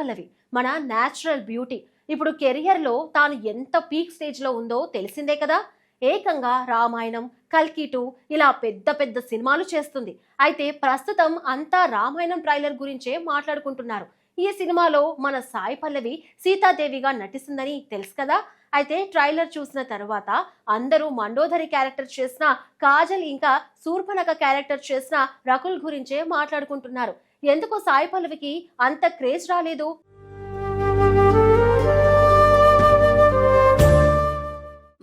పల్లవి మన natural beauty ఇప్పుడు కెరియర్లో తాను ఎంత పీక్ స్టేజ్లో ఉందో తెలిసిందే కదా. ఏకంగా రామాయణం, కల్కి 2 ఇలా పెద్ద పెద్ద సినిమాలు చేస్తుంది. అయితే ప్రస్తుతం అంతా రామాయణం ట్రైలర్ గురించే మాట్లాడుకుంటున్నారు. ఈ సినిమాలో మన సాయి పల్లవి సీతాదేవిగా నటిస్తుందని తెలుసు కదా. అయితే ట్రైలర్ చూసిన తర్వాత అందరూ మండోదరి క్యారెక్టర్ చేసిన కాజల్ ఇంకా శూర్పణఖ క్యారెక్టర్ చేసిన రకుల్ గురించే మాట్లాడుకుంటున్నారు. ఎందుకు సాయి పల్లవికి అంత క్రేజ్ రాలేదు?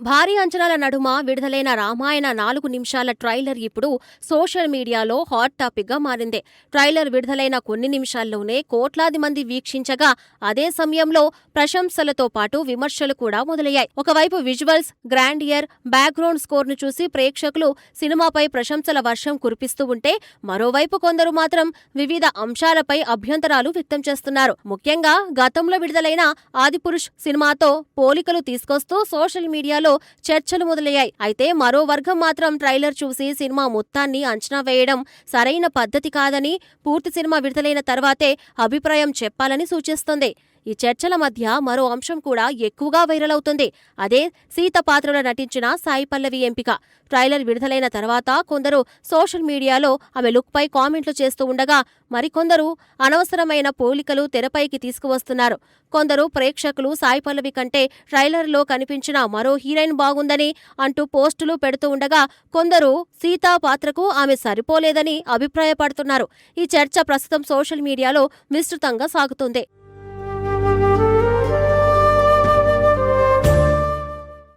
భారీ అంచనాల నడుమ విడుదలైన రామాయణ 4 నిమిషాల ట్రైలర్ ఇప్పుడు సోషల్ మీడియాలో హాట్ టాపిక్ గా మారింది. ట్రైలర్ విడుదలైన కొన్ని నిమిషాల్లోనే కోట్లాది మంది వీక్షించగా అదే సమయంలో ప్రశంసలతో పాటు విమర్శలు కూడా మొదలయ్యాయి. ఒకవైపు విజువల్స్, గ్రాండియర్, బ్యాక్గ్రౌండ్ స్కోర్ ను చూసి ప్రేక్షకులు సినిమాపై ప్రశంసల వర్షం కురిపిస్తూ ఉంటే, మరోవైపు కొందరు మాత్రం వివిధ అంశాలపై అభ్యంతరాలు వ్యక్తం చేస్తున్నారు. ముఖ్యంగా గతంలో విడుదలైన ఆదిపురుష్ సినిమాతో పోలికలు తీసుకొస్తూ సోషల్ మీడియాలో చర్చలు మొదలయ్యాయి. అయితే మరో వర్గం మాత్రం ట్రైలర్ చూసి సినిమా మొత్తాన్ని అంచనా వేయడం సరైన పద్ధతి కాదని, పూర్తి సినిమా విడుదలైన తర్వాతే అభిప్రాయం చెప్పాలని సూచిస్తోంది. ఈ చర్చల మధ్య మరో అంశం కూడా ఎక్కువగా వైరల్ అవుతుంది. అదే సీత పాత్రలో నటించిన సాయి పల్లవి ఎంపిక. ట్రైలర్ విడుదలైన తర్వాత కొందరు సోషల్ మీడియాలో ఆమె లుక్ పై కామెంట్లు చేస్తూ ఉండగా, మరికొందరు అనవసరమైన పోలికలు తెరపైకి తీసుకువస్తున్నారు. కొందరు ప్రేక్షకులు సాయి పల్లవి కంటే ట్రైలర్లో కనిపించిన మరో హీరోయిన్ బాగుందని అంటూ పోస్టులు పెడుతూ ఉండగా, కొందరు సీతా పాత్రకు ఆమె సరిపోలేదని అభిప్రాయపడుతున్నారు. ఈ చర్చ ప్రస్తుతం సోషల్ మీడియాలో విస్తృతంగా సాగుతుంది.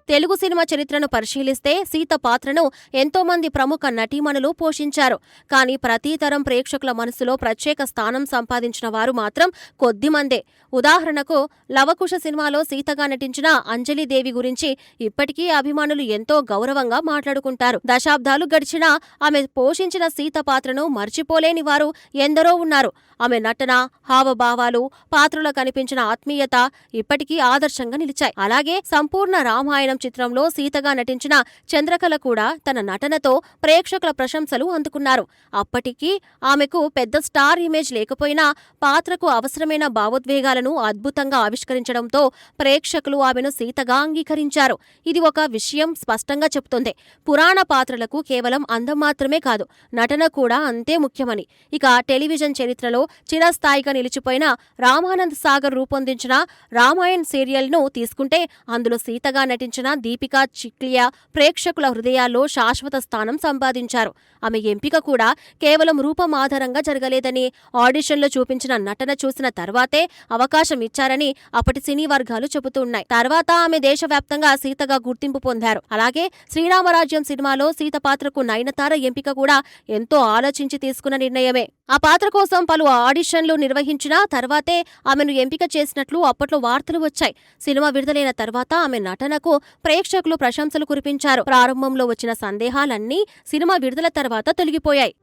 తెలుగు సినిమా చరిత్రను పరిశీలిస్తే సీత పాత్రను ఎంతో మంది ప్రముఖ నటీమణులు పోషించారు. కానీ ప్రతి తరం ప్రేక్షకుల మనసులో ప్రత్యేక స్థానం సంపాదించిన వారు మాత్రం కొద్దిమందే. ఉదాహరణకు లవకుశ సినిమాలో సీతగా నటించిన అంజలిదేవి గురించి ఇప్పటికీ అభిమానులు ఎంతో గౌరవంగా మాట్లాడుకుంటారు. దశాబ్దాలు గడిచినా ఆమె పోషించిన సీత పాత్రను మర్చిపోలేని వారు ఎందరో ఉన్నారు. ఆమె నటన, హావభావాలు, పాత్రలో కనిపించిన ఆత్మీయత ఇప్పటికీ ఆదర్శంగా నిలిచాయి. అలాగే సంపూర్ణ రామాయణం చిత్రంలో సీతగా నటించిన చంద్రకళ కూడా తన నటనతో ప్రేక్షకుల ప్రశంసలు అందుకున్నారు. అప్పటికీ ఆమెకు పెద్ద స్టార్ ఇమేజ్ లేకపోయినా పాత్రకు అవసరమైన భావోద్వేగాలను అద్భుతంగా ఆవిష్కరించడంతో ప్రేక్షకులు ఆమెను సీతగా అంగీకరించారు. ఇది ఒక విషయం స్పష్టంగా చెబుతుంది. పురాణ పాత్రలకు కేవలం అందం మాత్రమే కాదు, నటన కూడా అంతే ముఖ్యమని. ఇక టెలివిజన్ చరిత్రలో చిరస్థాయిగా నిలిచిపోయిన రామానంద్ సాగర్ రూపొందించిన రామాయణ్ సీరియల్ ను తీసుకుంటే అందులో సీతగా నటించిన దీపికా చిక్లియా ప్రేక్షకుల హృదయాల్లో శాశ్వత స్థానం సంపాదించారు. ఆమె ఎంపిక కూడా కేవలం రూపం ఆధారంగా జరగలేదని, ఆడిషన్లో చూపించిన నటన చూసిన తర్వాతే అవకాశం ఇచ్చారని అప్పటి సినీ వర్గాలు చెబుతున్నాయి. తర్వాత ఆమె దేశవ్యాప్తంగా సీతగా గుర్తింపు పొందారు. అలాగే శ్రీరామరాజ్యం సినిమాలో సీత పాత్రకు నయనతార ఎంపిక కూడా ఎంతో ఆలోచించి తీసుకున్న నిర్ణయమే. ఆ పాత్ర కోసం పలు ఆడిషన్లు నిర్వహించిన తర్వాతే ఆమెను ఎంపిక చేసినట్లు అప్పట్లో వార్తలు వచ్చాయి. సినిమా విడుదలైన తర్వాత ఆమె నటనకు ప్రేక్షకులు ప్రశంసలు కురిపించారు. ప్రారంభంలో వచ్చిన సందేహాలన్నీ సినిమా విడుదల తర్వాత తొలగిపోయాయి.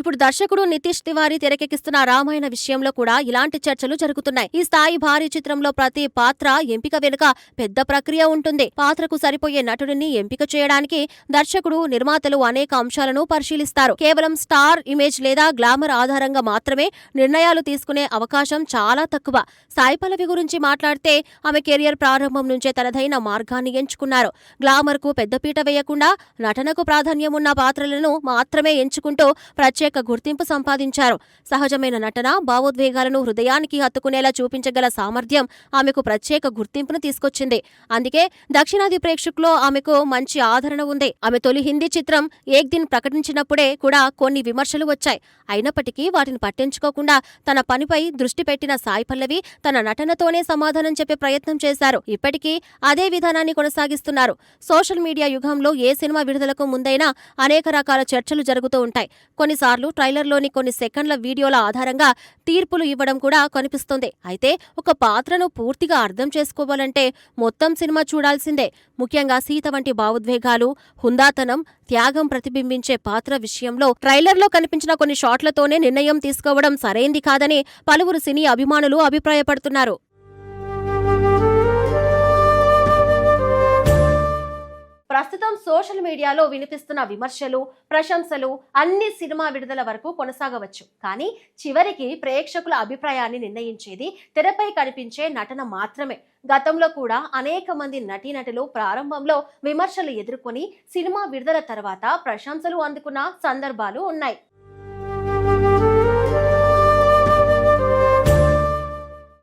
ఇప్పుడు దర్శకుడు నితీష్ తివారీ తెరకెక్కిస్తున్న రామాయణ విషయంలో కూడా ఇలాంటి చర్చలు జరుగుతున్నాయి. ఈ స్థాయి భారీ చిత్రంలో ప్రతి పాత్ర ఎంపిక వెనుక పెద్ద ప్రక్రియ ఉంటుంది. పాత్రకు సరిపోయే నటుడిని ఎంపిక చేయడానికి దర్శకుడు, నిర్మాతలు అనేక అంశాలను పరిశీలిస్తారు. కేవలం స్టార్ ఇమేజ్ లేదా గ్లామర్ ఆధారంగా మాత్రమే నిర్ణయాలు తీసుకునే అవకాశం చాలా తక్కువ. సాయి పల్లవి గురించి మాట్లాడితే ఆమె కెరియర్ ప్రారంభం నుంచే తనదైన మార్గాన్ని ఎంచుకున్నారు. గ్లామర్ కు పెద్దపీట వేయకుండా నటనకు ప్రాధాన్యం ఉన్న పాత్రలను మాత్రమే ఎంచుకుంటూ ప్రత్యేక గుర్తింపు సంపాదించారు. సహజమైన నటన, భావోద్వేగాలను హృదయానికి హత్తుకునేలా చూపించగల సామర్థ్యం ఆమెకు ప్రత్యేక గుర్తింపును తీసుకొచ్చింది. అందుకే దక్షిణాది ప్రేక్షకుల్లో ఆమెకు మంచి ఆదరణ ఉంది. ఆమె తొలి హిందీ చిత్రం ఏక్ దిన్ ప్రకటించినప్పుడే కూడా కొన్ని విమర్శలు వచ్చాయి. అయినప్పటికీ వాటిని పట్టించుకోకుండా తన పనిపై దృష్టి పెట్టిన సాయి పల్లవి తన నటనతోనే సమాధానం చెప్పే ప్రయత్నం చేశారు. ఇప్పటికీ అదే విధానాన్ని కొనసాగిస్తున్నారు. సోషల్ మీడియా యుగంలో ఏ సినిమా విడుదలకు ముందైనా అనేక రకాల చర్చలు జరుగుతూ ఉంటాయి. కొన్నిసార్లు ట్రైలర్లోని కొన్ని సెకండ్ల వీడియోల ఆధారంగా తీర్పులు ఇవ్వడం కూడా కనిపిస్తుంది. అయితే ఒక పాత్రను పూర్తిగా అర్థం చేసుకోవాలంటే మొత్తం సినిమా చూడాల్సిందే. ముఖ్యంగా సీత వంటి భావోద్వేగాలు, హుందాతనం, త్యాగం ప్రతిబింబించే పాత్ర విషయంలో ట్రైలర్లో కనిపించిన కొన్ని షాట్లతోనే నిర్ణయం తీసుకోవడం సరైంది కాదని పలువురు సినీ అభిమానులు అభిప్రాయపడుతున్నారు. ప్రస్తుతం సోషల్ మీడియాలో వినిపిస్తున్న విమర్శలు, ప్రశంసలు అన్ని సినిమా విడుదల వరకు కొనసాగవచ్చు. కానీ చివరికి ప్రేక్షకుల అభిప్రాయాన్ని నిర్ణయించేది తెరపై కనిపించే నటన మాత్రమే. గతంలో కూడా అనేక మంది నటీనటులు ప్రారంభంలో విమర్శలు ఎదుర్కొని సినిమా విడుదల తర్వాత ప్రశంసలు అందుకున్న సందర్భాలు ఉన్నాయి.